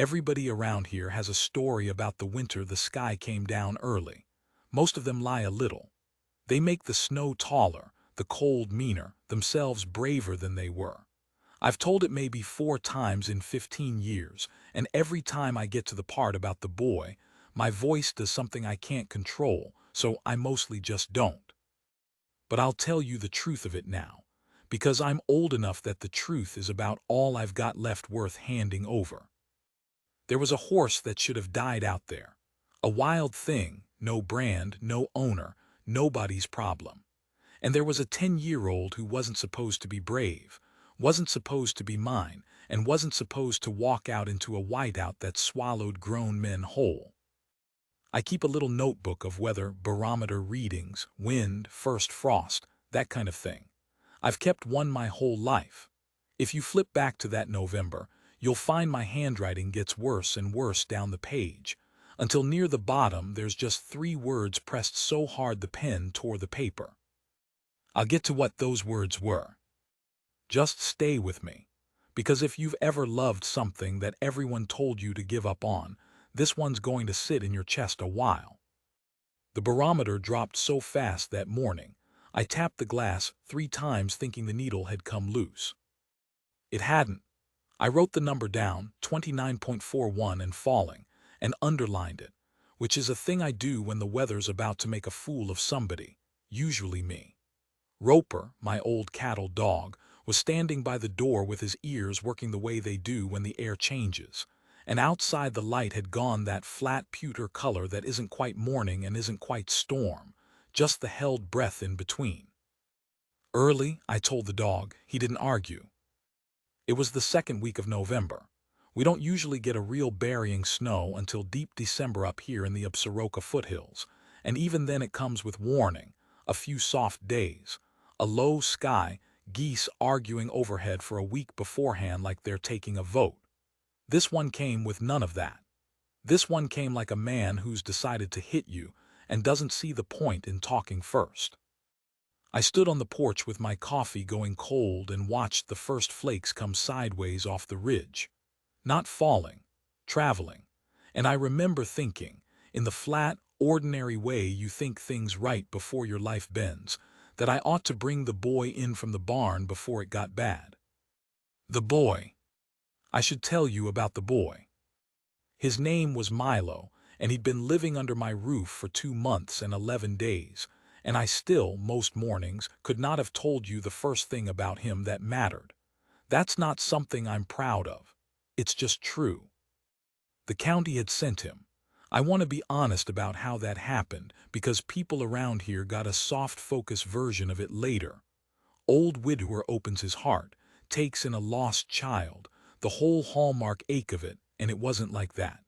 Everybody around here has a story about the winter the sky came down early. Most of them lie a little. They make the snow taller, the cold meaner, themselves braver than they were. I've told it maybe 4 times in 15 years, and every time I get to the part about the boy, my voice does something I can't control, so I mostly just don't. But I'll tell you the truth of it now, because I'm old enough that the truth is about all I've got left worth handing over. There was a horse that should have died out there. A wild thing, no brand, no owner, nobody's problem. And there was a 10-year-old who wasn't supposed to be brave, wasn't supposed to be mine, and wasn't supposed to walk out into a whiteout that swallowed grown men whole. I keep a little notebook of weather, barometer readings, wind, first frost, that kind of thing. I've kept one my whole life. If you flip back to that November, you'll find my handwriting gets worse and worse down the page, until near the bottom there's just 3 words pressed so hard the pen tore the paper. I'll get to what those words were. Just stay with me, because if you've ever loved something that everyone told you to give up on, this one's going to sit in your chest a while. The barometer dropped so fast that morning, I tapped the glass 3 times thinking the needle had come loose. It hadn't. I wrote the number down, 29.41 and falling, and underlined it, which is a thing I do when the weather's about to make a fool of somebody, usually me. Roper, my old cattle dog, was standing by the door with his ears working the way they do when the air changes, and outside the light had gone that flat pewter color that isn't quite morning and isn't quite storm, just the held breath in between. Early, I told the dog. He didn't argue. It was the second week of November. We don't usually get a real burying snow until deep December up here in the Upsaroka foothills, and even then it comes with warning, a few soft days, a low sky, geese arguing overhead for a week beforehand like they're taking a vote. This one came with none of that. This one came like a man who's decided to hit you and doesn't see the point in talking first. I stood on the porch with my coffee going cold and watched the first flakes come sideways off the ridge. Not falling, traveling. And I remember thinking, in the flat, ordinary way you think things right before your life bends, that I ought to bring the boy in from the barn before it got bad. The boy. I should tell you about the boy. His name was Milo, and he'd been living under my roof for 2 months and 11 days, and I still, most mornings, could not have told you the first thing about him that mattered. That's not something I'm proud of. It's just true. The county had sent him. I want to be honest about how that happened, because people around here got a soft-focus version of it later. Old widower opens his heart, takes in a lost child, the whole hallmark ache of it, and it wasn't like that.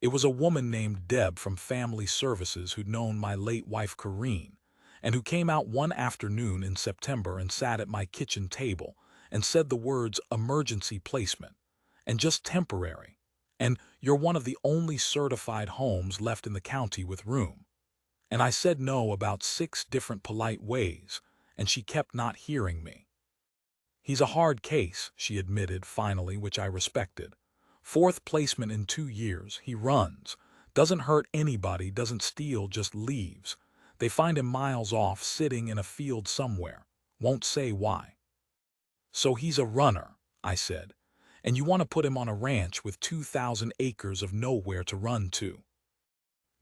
It was a woman named Deb from Family Services who'd known my late wife Corrine, and who came out one afternoon in September and sat at my kitchen table and said the words emergency placement, and just temporary, and you're one of the only certified homes left in the county with room. And I said no about 6 different polite ways, and she kept not hearing me. He's a hard case, she admitted finally, which I respected. 4th placement in 2 years, he runs, doesn't hurt anybody, doesn't steal, just leaves. They find him miles off, sitting in a field somewhere, won't say why. So he's a runner, I said, and you want to put him on a ranch with 2,000 acres of nowhere to run to.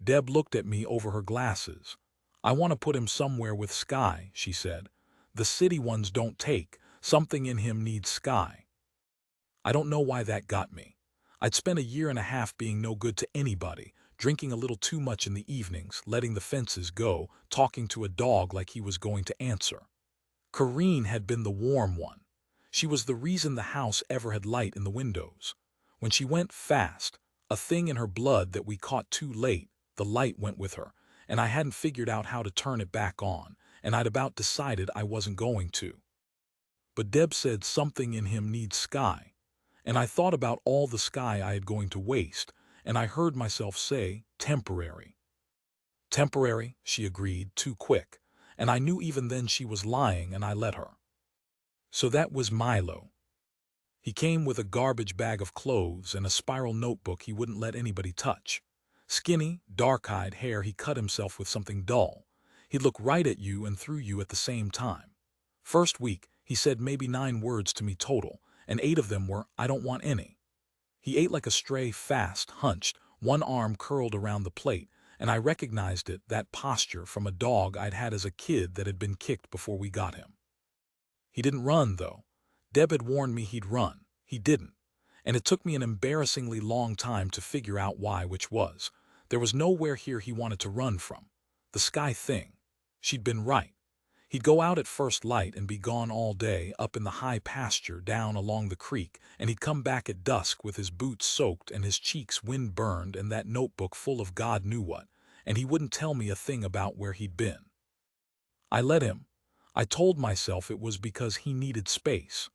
Deb looked at me over her glasses. I want to put him somewhere with sky, she said. The city ones don't take, something in him needs sky. I don't know why that got me. I'd spent a year and a half being no good to anybody, drinking a little too much in the evenings, letting the fences go, talking to a dog like he was going to answer. Corrine had been the warm one. She was the reason the house ever had light in the windows. When she went fast, a thing in her blood that we caught too late, the light went with her, and I hadn't figured out how to turn it back on, and I'd about decided I wasn't going to. But Deb said something in him needs sky. And I thought about all the sky I had going to waste, and I heard myself say, temporary. Temporary, she agreed, too quick, and I knew even then she was lying, and I let her. So that was Milo. He came with a garbage bag of clothes and a spiral notebook he wouldn't let anybody touch. Skinny, dark-eyed hair, he cut himself with something dull. He'd look right at you and through you at the same time. First week, he said maybe 9 words to me total, and 8 of them were, "I don't want any." He ate like a stray, fast, hunched, one arm curled around the plate, and I recognized it, that posture, from a dog I'd had as a kid that had been kicked before we got him. He didn't run, though. Deb had warned me he'd run. He didn't. And it took me an embarrassingly long time to figure out why, which was. There was nowhere here he wanted to run from. The sky thing. She'd been right. He'd go out at first light and be gone all day, up in the high pasture down along the creek, and he'd come back at dusk with his boots soaked and his cheeks wind-burned and that notebook full of God knew what, and he wouldn't tell me a thing about where he'd been. I let him. I told myself it was because he needed space.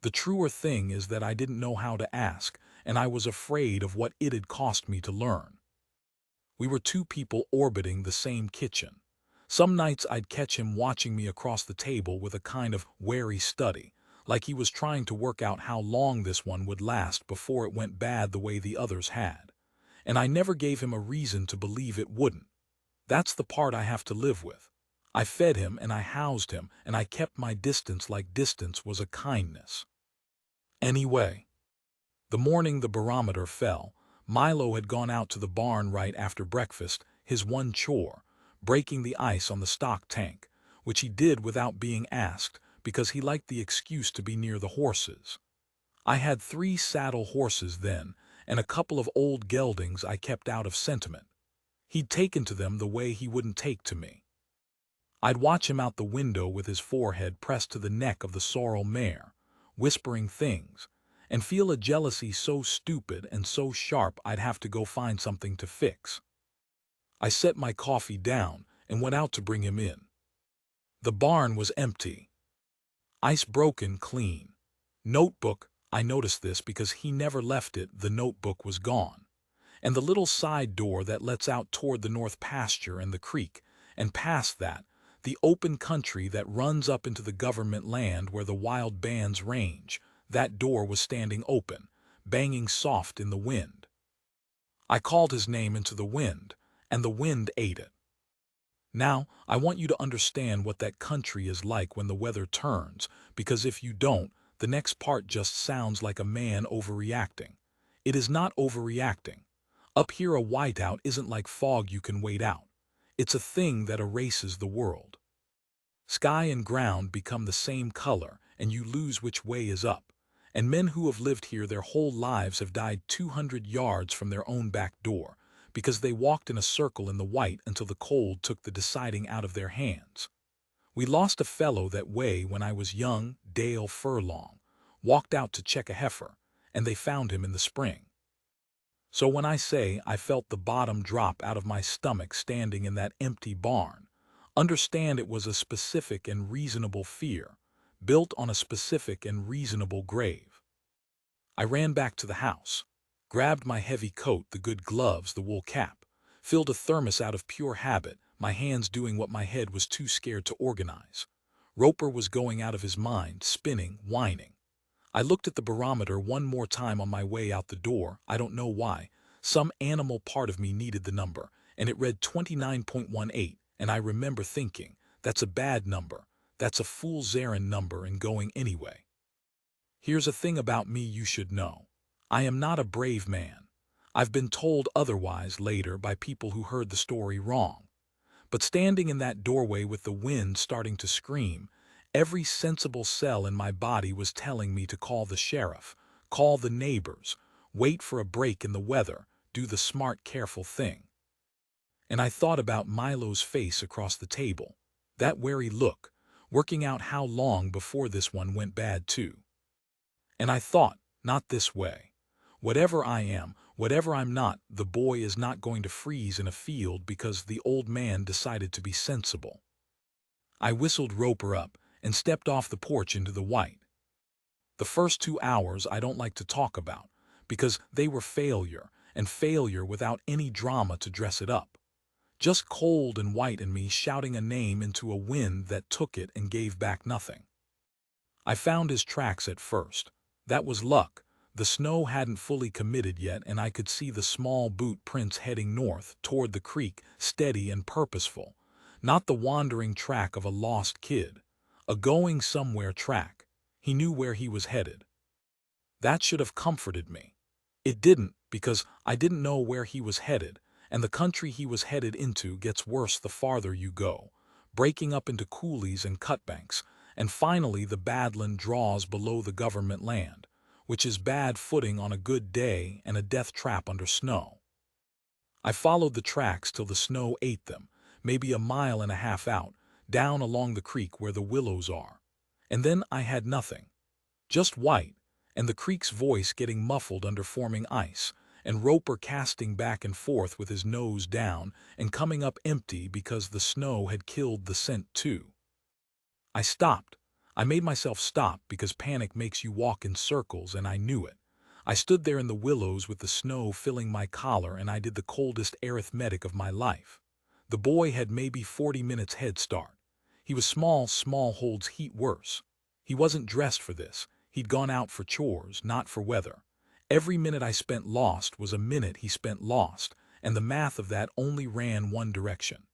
The truer thing is that I didn't know how to ask, and I was afraid of what it'd cost me to learn. We were 2 people orbiting the same kitchen. Some nights I'd catch him watching me across the table with a kind of wary study, like he was trying to work out how long this one would last before it went bad the way the others had. And I never gave him a reason to believe it wouldn't. That's the part I have to live with. I fed him and I housed him, and I kept my distance like distance was a kindness. Anyway, the morning the barometer fell, Milo had gone out to the barn right after breakfast, his one chore, breaking the ice on the stock tank, which he did without being asked because he liked the excuse to be near the horses. I had 3 saddle horses then, and a couple of old geldings I kept out of sentiment. He'd taken to them the way he wouldn't take to me. I'd watch him out the window with his forehead pressed to the neck of the sorrel mare, whispering things, and feel a jealousy so stupid and so sharp I'd have to go find something to fix. I set my coffee down and went out to bring him in. The barn was empty. Ice broken clean. Notebook, I noticed this because he never left it, the notebook was gone. And the little side door that lets out toward the north pasture and the creek, and past that, the open country that runs up into the government land where the wild bands range, that door was standing open, banging soft in the wind. I called his name into the wind, and the wind ate it. Now, I want you to understand what that country is like when the weather turns, because if you don't, the next part just sounds like a man overreacting. It is not overreacting. Up here a whiteout isn't like fog you can wait out. It's a thing that erases the world. Sky and ground become the same color, and you lose which way is up. And men who have lived here their whole lives have died 200 yards from their own back door, because they walked in a circle in the white until the cold took the deciding out of their hands. We lost a fellow that way when I was young, Dale Furlong, walked out to check a heifer, and they found him in the spring. So when I say I felt the bottom drop out of my stomach standing in that empty barn, understand it was a specific and reasonable fear, built on a specific and reasonable grave. I ran back to the house, grabbed my heavy coat, the good gloves, the wool cap, filled a thermos out of pure habit, my hands doing what my head was too scared to organize. Roper was going out of his mind, spinning, whining. I looked at the barometer one more time on my way out the door. I don't know why. Some animal part of me needed the number, and it read 29.18, and I remember thinking, that's a bad number. That's a fool's errand number and going anyway. Here's a thing about me you should know. I am not a brave man. I've been told otherwise later by people who heard the story wrong. But standing in that doorway with the wind starting to scream, every sensible cell in my body was telling me to call the sheriff, call the neighbors, wait for a break in the weather, do the smart, careful thing. And I thought about Milo's face across the table, that wary look, working out how long before this one went bad too. And I thought, not this way. Whatever I am, whatever I'm not, the boy is not going to freeze in a field because the old man decided to be sensible. I whistled Roper up and stepped off the porch into the white. The first 2 hours I don't like to talk about, because they were failure, and failure without any drama to dress it up. Just cold and white and me shouting a name into a wind that took it and gave back nothing. I found his tracks at first. That was luck. The snow hadn't fully committed yet, and I could see the small boot prints heading north toward the creek, steady and purposeful. Not the wandering track of a lost kid. A going somewhere track. He knew where he was headed. That should have comforted me. It didn't, because I didn't know where he was headed, and the country he was headed into gets worse the farther you go, breaking up into coulees and cutbanks, and finally the badland draws below the government land, which is bad footing on a good day and a death trap under snow. I followed the tracks till the snow ate them, maybe a mile and a half out, down along the creek where the willows are. And then I had nothing. Just white, and the creek's voice getting muffled under forming ice, and Roper casting back and forth with his nose down and coming up empty because the snow had killed the scent too. I stopped. I made myself stop because panic makes you walk in circles, and I knew it. I stood there in the willows with the snow filling my collar, and I did the coldest arithmetic of my life. The boy had maybe 40 minutes head start. He was small holds heat worse. He wasn't dressed for this. He'd gone out for chores, not for weather. Every minute I spent lost was a minute he spent lost, and the math of that only ran one direction.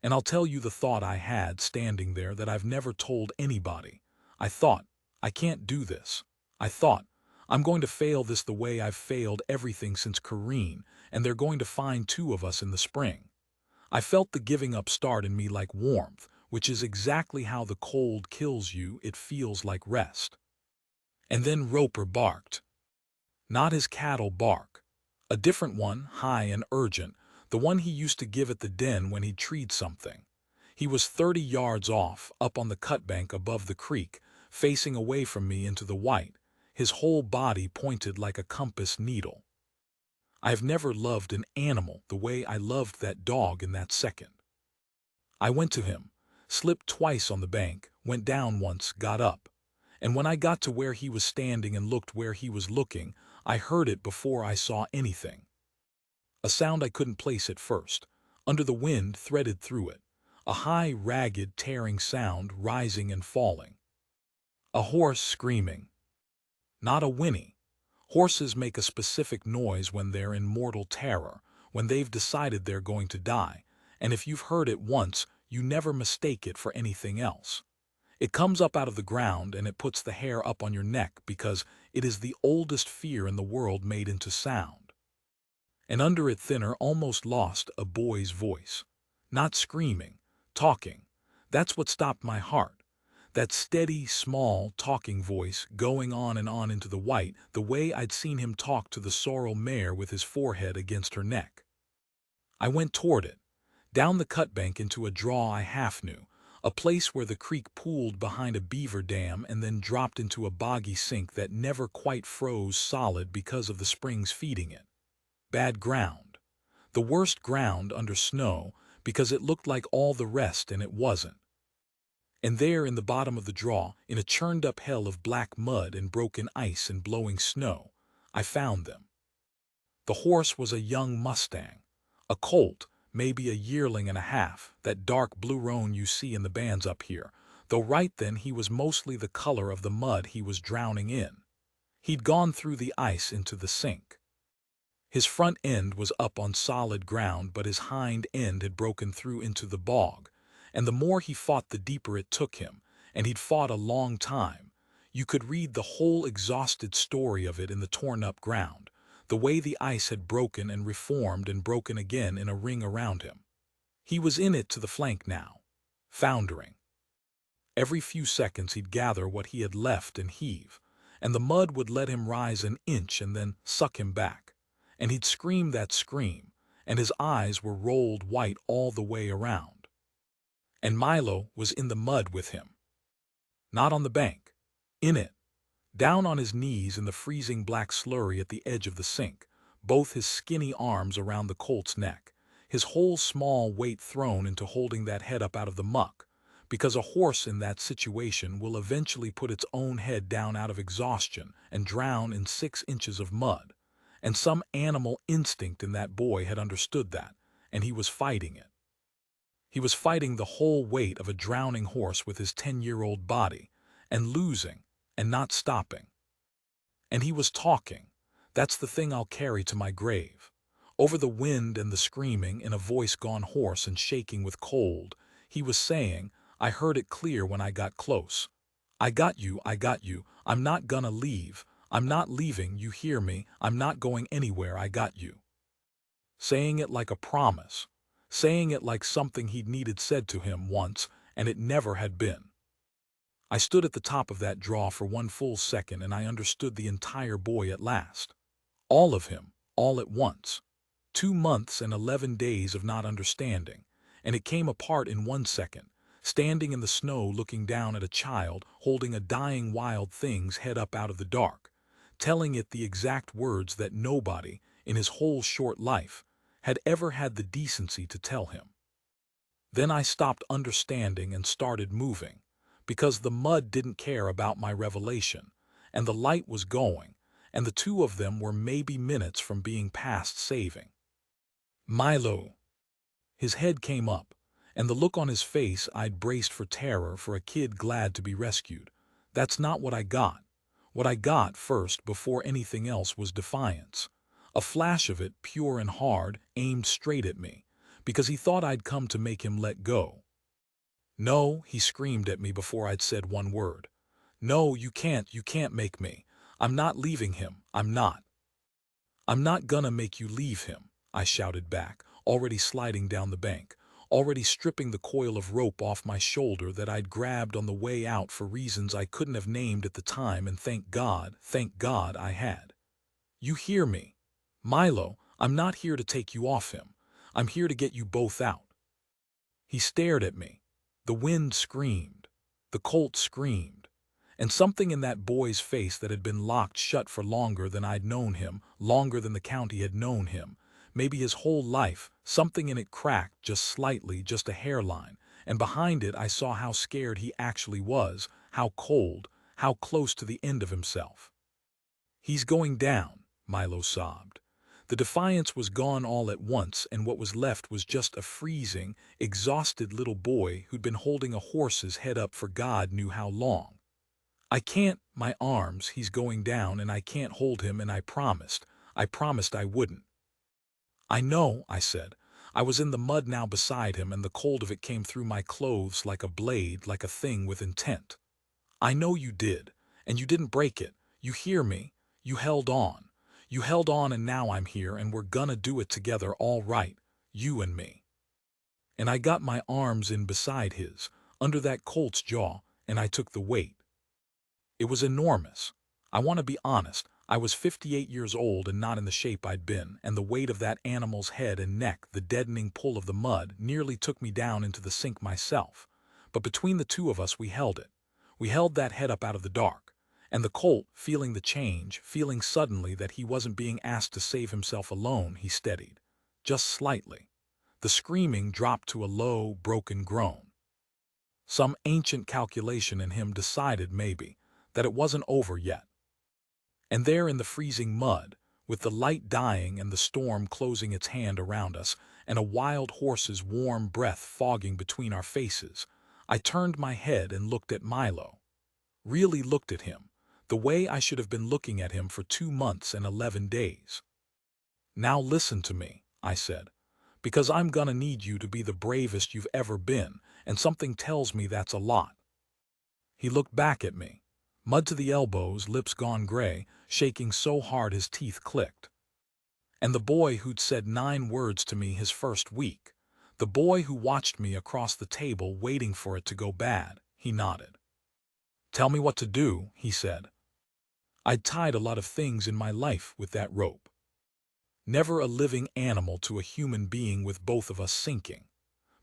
And I'll tell you the thought I had standing there that I've never told anybody. I thought, I can't do this. I thought, I'm going to fail this the way I've failed everything since Kareen, and they're going to find two of us in the spring. I felt the giving up start in me like warmth, which is exactly how the cold kills you. It feels like rest. And then Roper barked. Not his cattle bark. A different one, high and urgent, the one he used to give at the den when he'd treed something. He was 30 yards off, up on the cutbank above the creek, facing away from me into the white, his whole body pointed like a compass needle. I have never loved an animal the way I loved that dog in that second. I went to him, slipped twice on the bank, went down once, got up. And when I got to where he was standing and looked where he was looking, I heard it before I saw anything. A sound I couldn't place at first. Under the wind threaded through it. A high, ragged, tearing sound rising and falling. A horse screaming. Not a whinny. Horses make a specific noise when they're in mortal terror, when they've decided they're going to die, and if you've heard it once, you never mistake it for anything else. It comes up out of the ground and it puts the hair up on your neck because it is the oldest fear in the world made into sound. And under it thinner, almost lost, a boy's voice. Not screaming, talking. That's what stopped my heart. That steady, small, talking voice going on and on into the white, the way I'd seen him talk to the sorrel mare with his forehead against her neck. I went toward it, down the cutbank into a draw I half knew, a place where the creek pooled behind a beaver dam and then dropped into a boggy sink that never quite froze solid because of the springs feeding it. Bad ground. The worst ground under snow because it looked like all the rest and it wasn't. And there in the bottom of the draw, in a churned-up hell of black mud and broken ice and blowing snow, I found them. The horse was a young Mustang, a colt, maybe a yearling and a half, that dark blue roan you see in the bands up here, though right then he was mostly the color of the mud he was drowning in. He'd gone through the ice into the sink. His front end was up on solid ground, but his hind end had broken through into the bog, and the more he fought the deeper it took him, and he'd fought a long time. You could read the whole exhausted story of it in the torn-up ground, the way the ice had broken and reformed and broken again in a ring around him. He was in it to the flank now, foundering. Every few seconds he'd gather what he had left and heave, and the mud would let him rise an inch and then suck him back, and he'd scream that scream, and his eyes were rolled white all the way around. And Milo was in the mud with him. Not on the bank. In it. Down on his knees in the freezing black slurry at the edge of the sink, both his skinny arms around the colt's neck, his whole small weight thrown into holding that head up out of the muck, because a horse in that situation will eventually put its own head down out of exhaustion and drown in 6 inches of mud, and some animal instinct in that boy had understood that, and he was fighting it. He was fighting the whole weight of a drowning horse with his 10-year-old body, and losing, and not stopping. And he was talking. That's the thing I'll carry to my grave. Over the wind and the screaming, in a voice gone hoarse and shaking with cold, he was saying, I heard it clear when I got close. I got you, I got you, I'm not gonna leave. I'm not leaving, you hear me, I'm not going anywhere, I got you. Saying it like a promise. Saying it like something he'd needed said to him once, and it never had been. I stood at the top of that draw for one full second, and I understood the entire boy at last. All of him, all at once. 2 months and 11 days of not understanding, and it came apart in 1 second, standing in the snow looking down at a child holding a dying wild thing's head up out of the dark, telling it the exact words that nobody, in his whole short life, had ever had the decency to tell him. Then I stopped understanding and started moving, because the mud didn't care about my revelation, and the light was going, and the two of them were maybe minutes from being past saving. Milo. His head came up, and the look on his face I'd braced for terror for a kid glad to be rescued. That's not what I got. What I got first, before anything else, was defiance. A flash of it, pure and hard, aimed straight at me, because he thought I'd come to make him let go. No, he screamed at me before I'd said one word. No, you can't make me. I'm not leaving him, I'm not. I'm not gonna make you leave him, I shouted back, already sliding down the bank, already stripping the coil of rope off my shoulder that I'd grabbed on the way out for reasons I couldn't have named at the time, and thank God I had. You hear me? Milo, I'm not here to take you off him. I'm here to get you both out. He stared at me. The wind screamed. The colt screamed. And something in that boy's face that had been locked shut for longer than I'd known him, longer than the county had known him, maybe his whole life, something in it cracked just slightly, just a hairline, and behind it I saw how scared he actually was, how cold, how close to the end of himself. He's going down, Milo sobbed. The defiance was gone all at once, and what was left was just a freezing, exhausted little boy who'd been holding a horse's head up for God knew how long. I can't, my arms, he's going down, and I can't hold him, and I promised I wouldn't. I know, I said. I was in the mud now beside him, and the cold of it came through my clothes like a blade, like a thing with intent. I know you did, and you didn't break it. You hear me? You held on. You held on, and now I'm here, and we're gonna do it together, all right, you and me. And I got my arms in beside his, under that colt's jaw, and I took the weight. It was enormous. I want to be honest, I was 58 years old and not in the shape I'd been, and the weight of that animal's head and neck, the deadening pull of the mud, nearly took me down into the sink myself. But between the two of us we held it. We held that head up out of the dark. And the colt, feeling the change, feeling suddenly that he wasn't being asked to save himself alone, he steadied. Just slightly. The screaming dropped to a low, broken groan. Some ancient calculation in him decided, maybe, that it wasn't over yet. And there in the freezing mud, with the light dying and the storm closing its hand around us, and a wild horse's warm breath fogging between our faces, I turned my head and looked at Milo. Really looked at him, the way I should have been looking at him for 2 months and 11 days. Now listen to me, I said, because I'm gonna need you to be the bravest you've ever been, and something tells me that's a lot. He looked back at me. Mud to the elbows, lips gone gray, shaking so hard his teeth clicked. And the boy who'd said 9 words to me his first week, the boy who watched me across the table waiting for it to go bad, he nodded. Tell me what to do, he said. I'd tied a lot of things in my life with that rope. Never a living animal to a human being with both of us sinking.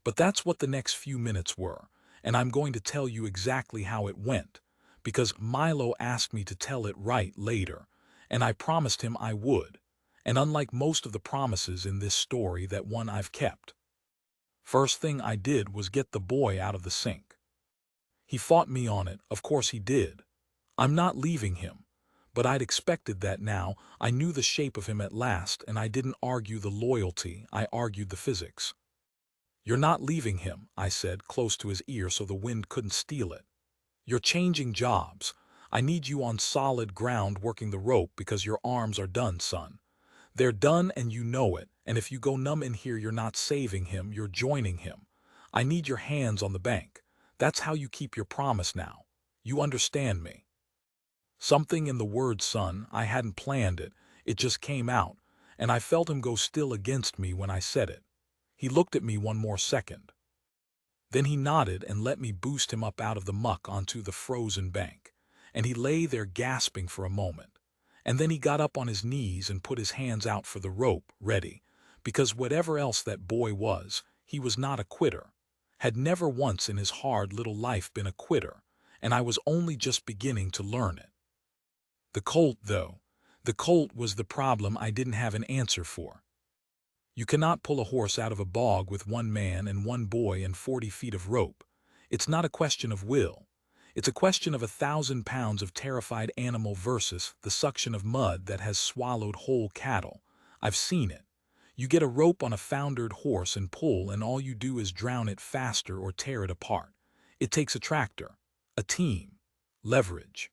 But that's what the next few minutes were, and I'm going to tell you exactly how it went, because Milo asked me to tell it right later, and I promised him I would, and unlike most of the promises in this story, that one I've kept. First thing I did was get the boy out of the sink. He fought me on it, of course he did. I'm not leaving him, but I'd expected that now. I knew the shape of him at last, and I didn't argue the loyalty, I argued the physics. You're not leaving him, I said, close to his ear so the wind couldn't steal it. You're changing jobs. I need you on solid ground working the rope because your arms are done, son. They're done and you know it, and if you go numb in here you're not saving him, you're joining him. I need your hands on the bank. That's how you keep your promise now. You understand me? Something in the word son, I hadn't planned it, it just came out, and I felt him go still against me when I said it. He looked at me one more second. Then he nodded and let me boost him up out of the muck onto the frozen bank, and he lay there gasping for a moment. And then he got up on his knees and put his hands out for the rope, ready, because whatever else that boy was, he was not a quitter, had never once in his hard little life been a quitter, and I was only just beginning to learn it. The colt, though, the colt was the problem I didn't have an answer for. You cannot pull a horse out of a bog with one man and one boy and 40 feet of rope. It's not a question of will. It's a question of 1,000 pounds of terrified animal versus the suction of mud that has swallowed whole cattle. I've seen it. You get a rope on a foundered horse and pull, and all you do is drown it faster or tear it apart. It takes a tractor, a team, leverage.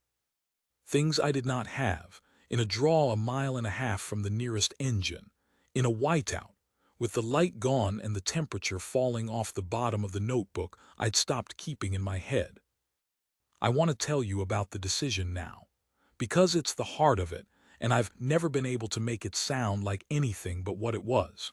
Things I did not have, in a draw a mile and a half from the nearest engine, in a whiteout, with the light gone and the temperature falling off the bottom of the notebook I'd stopped keeping in my head. I want to tell you about the decision now, because it's the heart of it, and I've never been able to make it sound like anything but what it was.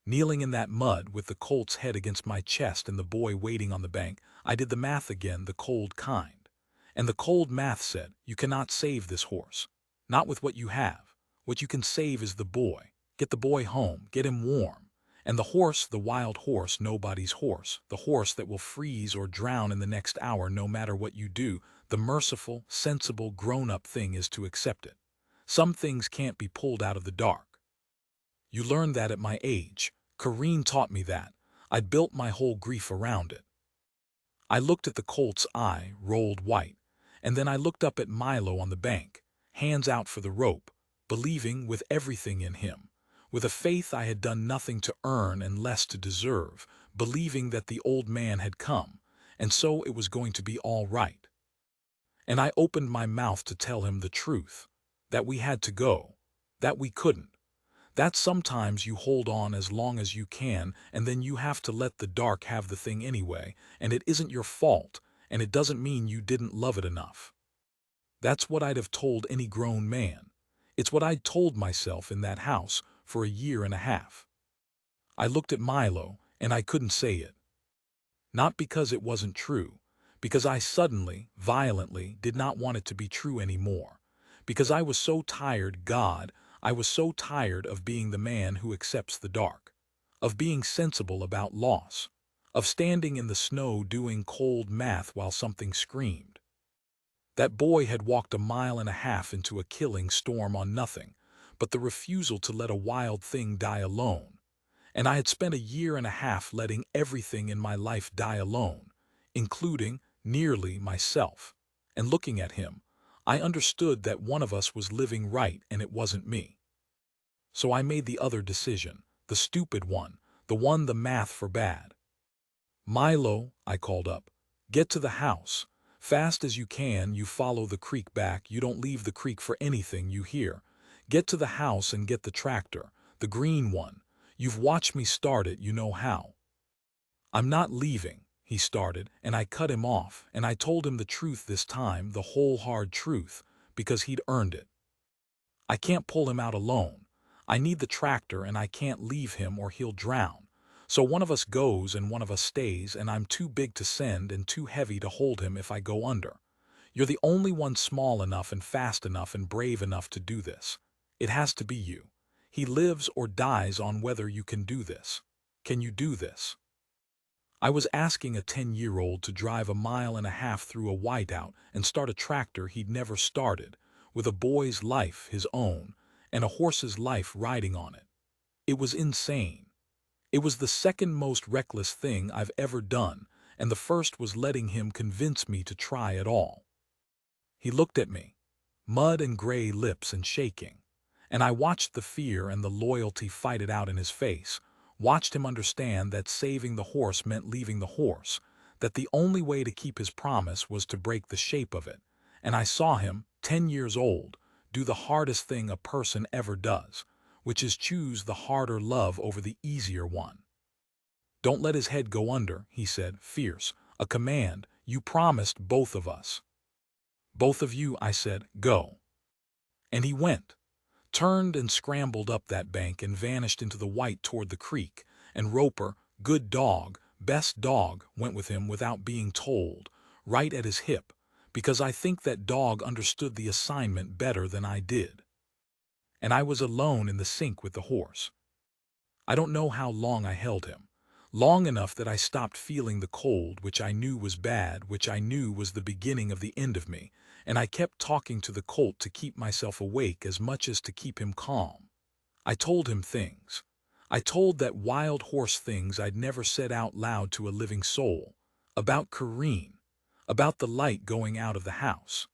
Kneeling in that mud with the colt's head against my chest and the boy waiting on the bank, I did the math again, the cold kind. And the cold math said, you cannot save this horse. Not with what you have. What you can save is the boy. Get the boy home, get him warm. And the horse, the wild horse, nobody's horse, the horse that will freeze or drown in the next hour no matter what you do, the merciful, sensible, grown-up thing is to accept it. Some things can't be pulled out of the dark. You learn that at my age. Corrine taught me that. I'd built my whole grief around it. I looked at the colt's eye, rolled white, and then I looked up at Milo on the bank, hands out for the rope, believing with everything in him, with a faith I had done nothing to earn and less to deserve, believing that the old man had come, and so it was going to be all right. And I opened my mouth to tell him the truth, that we had to go, that we couldn't. That sometimes you hold on as long as you can, and then you have to let the dark have the thing anyway, and it isn't your fault, and it doesn't mean you didn't love it enough. That's what I'd have told any grown man. It's what I'd told myself in that house for a year and a half. I looked at Milo, and I couldn't say it. Not because it wasn't true, because I suddenly, violently, did not want it to be true anymore. Because I was so tired, God, I was so tired of being the man who accepts the dark, of being sensible about loss, of standing in the snow doing cold math while something screamed. That boy had walked a mile and a half into a killing storm on nothing but the refusal to let a wild thing die alone. And I had spent a year and a half letting everything in my life die alone, including, nearly, myself. And looking at him, I understood that one of us was living right and it wasn't me. So I made the other decision, the stupid one, the one the math forbade. Milo, I called up, get to the house. Fast as you can, you follow the creek back, you don't leave the creek for anything, you hear. Get to the house and get the tractor, the green one. You've watched me start it, you know how. I'm not leaving, he started, and I cut him off, and I told him the truth this time, the whole hard truth, because he'd earned it. I can't pull him out alone. I need the tractor and I can't leave him or he'll drown. So one of us goes and one of us stays, and I'm too big to send and too heavy to hold him if I go under. You're the only one small enough and fast enough and brave enough to do this. It has to be you. He lives or dies on whether you can do this. Can you do this? I was asking a 10-year-old to drive a mile and a half through a whiteout and start a tractor he'd never started, with a boy's life, his own, and a horse's life riding on it. It was insane. It was the second most reckless thing I've ever done, and the first was letting him convince me to try at all. He looked at me, mud and gray lips and shaking, and I watched the fear and the loyalty fight it out in his face, watched him understand that saving the horse meant leaving the horse, that the only way to keep his promise was to break the shape of it, and I saw him, 10 years old, do the hardest thing a person ever does, which is choose the harder love over the easier one. "Don't let his head go under," he said, fierce, a command. "You promised both of us." "Both of you," I said, "go." And he went, turned and scrambled up that bank and vanished into the white toward the creek, and Roper, good dog, best dog, went with him without being told, right at his hip, because I think that dog understood the assignment better than I did. And I was alone in the sink with the horse. I don't know how long I held him. Long enough that I stopped feeling the cold, which I knew was bad, which I knew was the beginning of the end of me, and I kept talking to the colt to keep myself awake as much as to keep him calm. I told him things. I told that wild horse things I'd never said out loud to a living soul. About Corrine. About the light going out of the house.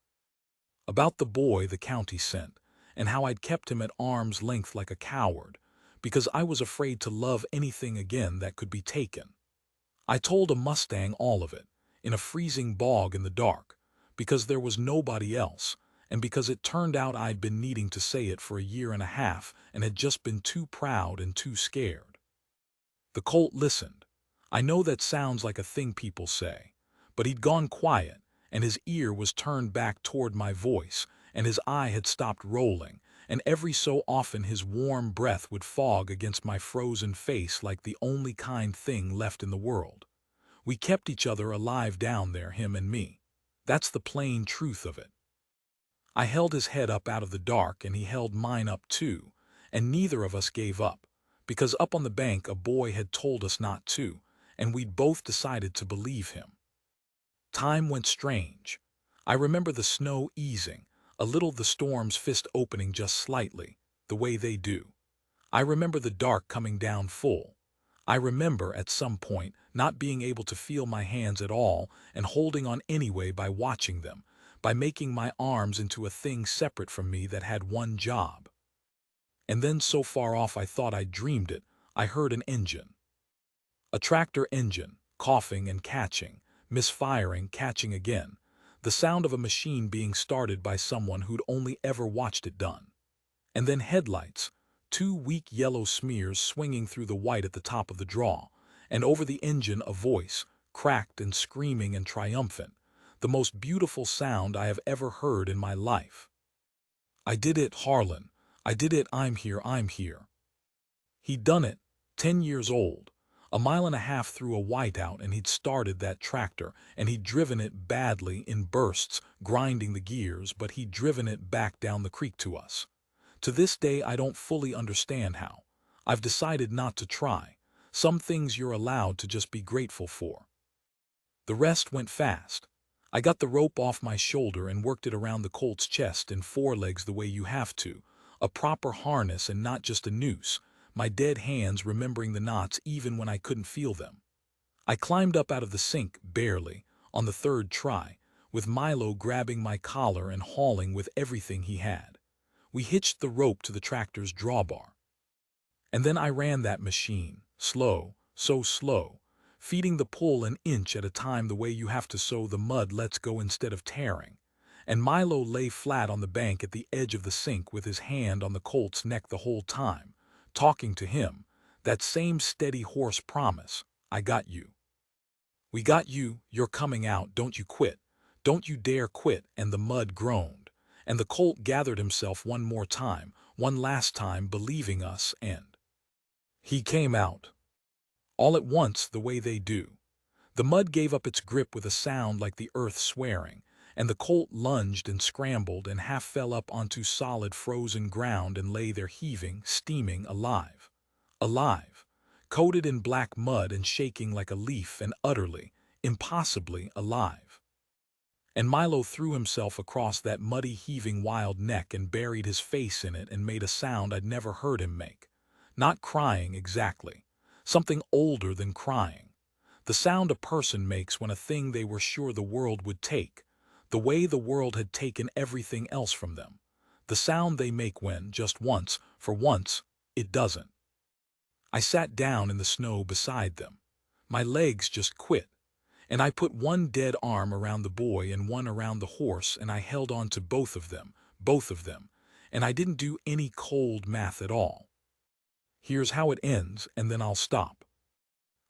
About the boy the county sent, and how I'd kept him at arm's length like a coward, because I was afraid to love anything again that could be taken. I told a Mustang all of it, in a freezing bog in the dark, because there was nobody else, and because it turned out I'd been needing to say it for a year and a half and had just been too proud and too scared. The colt listened. I know that sounds like a thing people say, but he'd gone quiet, and his ear was turned back toward my voice, and his eye had stopped rolling, and every so often his warm breath would fog against my frozen face like the only kind thing left in the world. We kept each other alive down there, him and me. That's the plain truth of it. I held his head up out of the dark, and he held mine up too, and neither of us gave up, because up on the bank a boy had told us not to, and we'd both decided to believe him. Time went strange. I remember the snow easing, a little the storm's fist opening just slightly, the way they do. I remember the dark coming down full. I remember, at some point, not being able to feel my hands at all and holding on anyway by watching them, by making my arms into a thing separate from me that had one job. And then so far off I thought I dreamed it, I heard an engine. A tractor engine, coughing and catching, misfiring, catching again, the sound of a machine being started by someone who'd only ever watched it done. And then headlights, two weak yellow smears swinging through the white at the top of the draw, and over the engine a voice, cracked and screaming and triumphant, the most beautiful sound I have ever heard in my life. "I did it, Harlan. I did it, I'm here, I'm here." He'd done it, 10 years old, a mile and a half through a whiteout, and he'd started that tractor, and he'd driven it badly in bursts, grinding the gears, but he'd driven it back down the creek to us. To this day I don't fully understand how. I've decided not to try. Some things you're allowed to just be grateful for. The rest went fast. I got the rope off my shoulder and worked it around the colt's chest and forelegs the way you have to, a proper harness and not just a noose, my dead hands remembering the knots even when I couldn't feel them. I climbed up out of the sink, barely, on the third try, with Milo grabbing my collar and hauling with everything he had. We hitched the rope to the tractor's drawbar. And then I ran that machine, slow, so slow, feeding the pull an inch at a time the way you have to so the mud lets go instead of tearing. And Milo lay flat on the bank at the edge of the sink with his hand on the colt's neck the whole time, talking to him, that same steady hoarse promise, "I got you. We got you, you're coming out, don't you quit. Don't you dare quit," and the mud groaned. And the colt gathered himself one more time, one last time, believing us, and he came out. All at once, the way they do. The mud gave up its grip with a sound like the earth swearing, and the colt lunged and scrambled and half fell up onto solid frozen ground and lay there heaving, steaming, alive. Alive. Coated in black mud and shaking like a leaf, and utterly, impossibly alive. And Milo threw himself across that muddy, heaving wild neck and buried his face in it and made a sound I'd never heard him make. Not crying exactly. Something older than crying. The sound a person makes when a thing they were sure the world would take, the way the world had taken everything else from them. The sound they make when, just once, for once, it doesn't. I sat down in the snow beside them. My legs just quit. And I put one dead arm around the boy and one around the horse, and I held on to both of them, and I didn't do any cold math at all. Here's how it ends, and then I'll stop.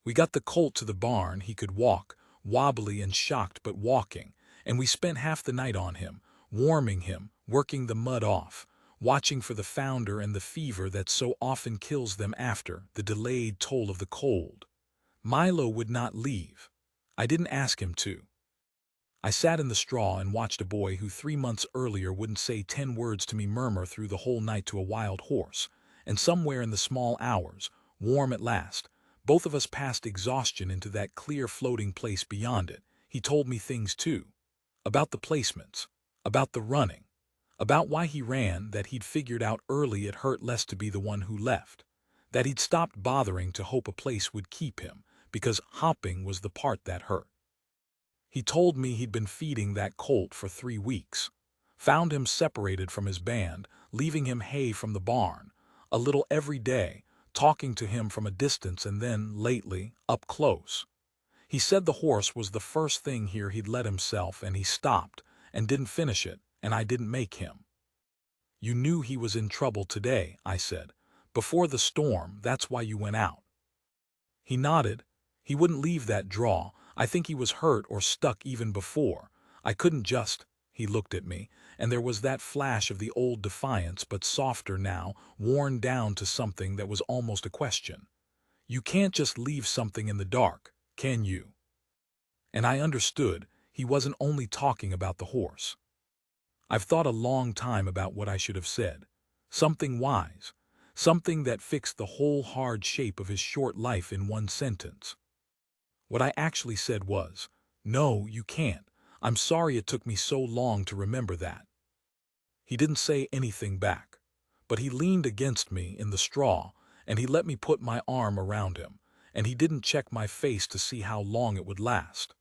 We got the colt to the barn. He could walk, wobbly and shocked but walking, and we spent half the night on him, warming him, working the mud off, watching for the founder and the fever that so often kills them after the delayed toll of the cold. Milo would not leave. I didn't ask him to. I sat in the straw and watched a boy who 3 months earlier wouldn't say 10 words to me murmur through the whole night to a wild horse, and somewhere in the small hours, warm at last, both of us passed exhaustion into that clear floating place beyond it. He told me things too. About the placements, about the running, about why he ran, that he'd figured out early it hurt less to be the one who left, that he'd stopped bothering to hope a place would keep him, because hopping was the part that hurt. He told me he'd been feeding that colt for 3 weeks, found him separated from his band, leaving him hay from the barn, a little every day, talking to him from a distance and then, lately, up close. He said the horse was the first thing here he'd let himself, and he stopped and didn't finish it, and I didn't make him. You knew he was in trouble today, I said. Before the storm, that's why you went out. He nodded. He wouldn't leave that draw. I think he was hurt or stuck even before. I couldn't just. He looked at me, and there was that flash of the old defiance, but softer now, worn down to something that was almost a question. You can't just leave something in the dark, can you? And I understood. He wasn't only talking about the horse. I've thought a long time about what I should have said. Something wise. Something that fixed the whole hard shape of his short life in one sentence. What I actually said was, "No, you can't. I'm sorry it took me so long to remember that." He didn't say anything back, but he leaned against me in the straw, and he let me put my arm around him, and he didn't check my face to see how long it would last.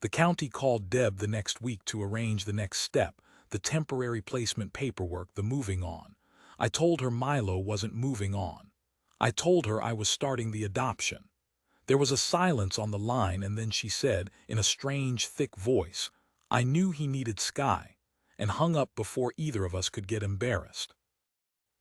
The county called Deb the next week to arrange the next step, the temporary placement paperwork, the moving on. I told her Milo wasn't moving on. I told her I was starting the adoption. There was a silence on the line, and then she said, in a strange, thick voice, "I knew he needed Sky," and hung up before either of us could get embarrassed.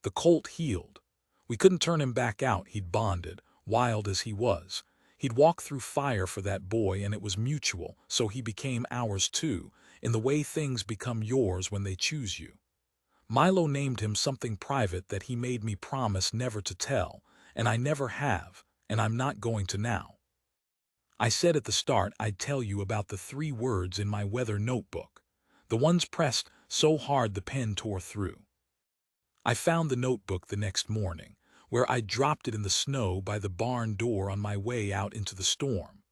The colt healed. We couldn't turn him back out. He'd bonded, wild as he was. He'd walked through fire for that boy, and it was mutual, so he became ours too, in the way things become yours when they choose you. Milo named him something private that he made me promise never to tell, and I never have, and I'm not going to now. I said at the start I'd tell you about the 3 words in my weather notebook, the ones pressed so hard the pen tore through. I found the notebook the next morning, where I dropped it in the snow by the barn door on my way out into the storm.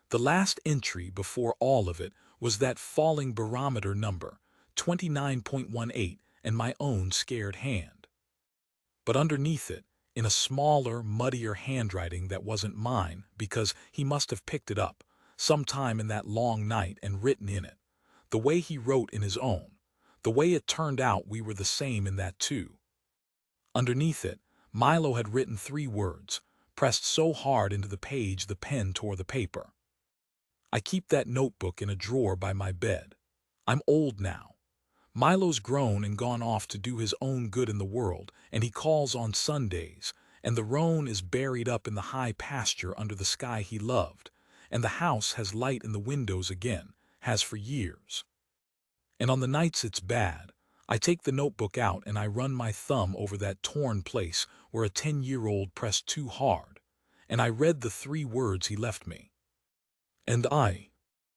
The last entry before all of it was that falling barometer number, 29.18, and my own scared hand. But underneath it, in a smaller, muddier handwriting that wasn't mine, because he must have picked it up sometime in that long night and written in it, the way he wrote in his own, the way it turned out we were the same in that too. Underneath it, Milo had written 3 words, pressed so hard into the page the pen tore the paper. I keep that notebook in a drawer by my bed. I'm old now. Milo's grown and gone off to do his own good in the world, and he calls on Sundays, and the roan is buried up in the high pasture under the sky he loved, and the house has light in the windows again, has for years. And on the nights it's bad, I take the notebook out and I run my thumb over that torn place where a 10-year-old pressed too hard, and I read the 3 words he left me. And I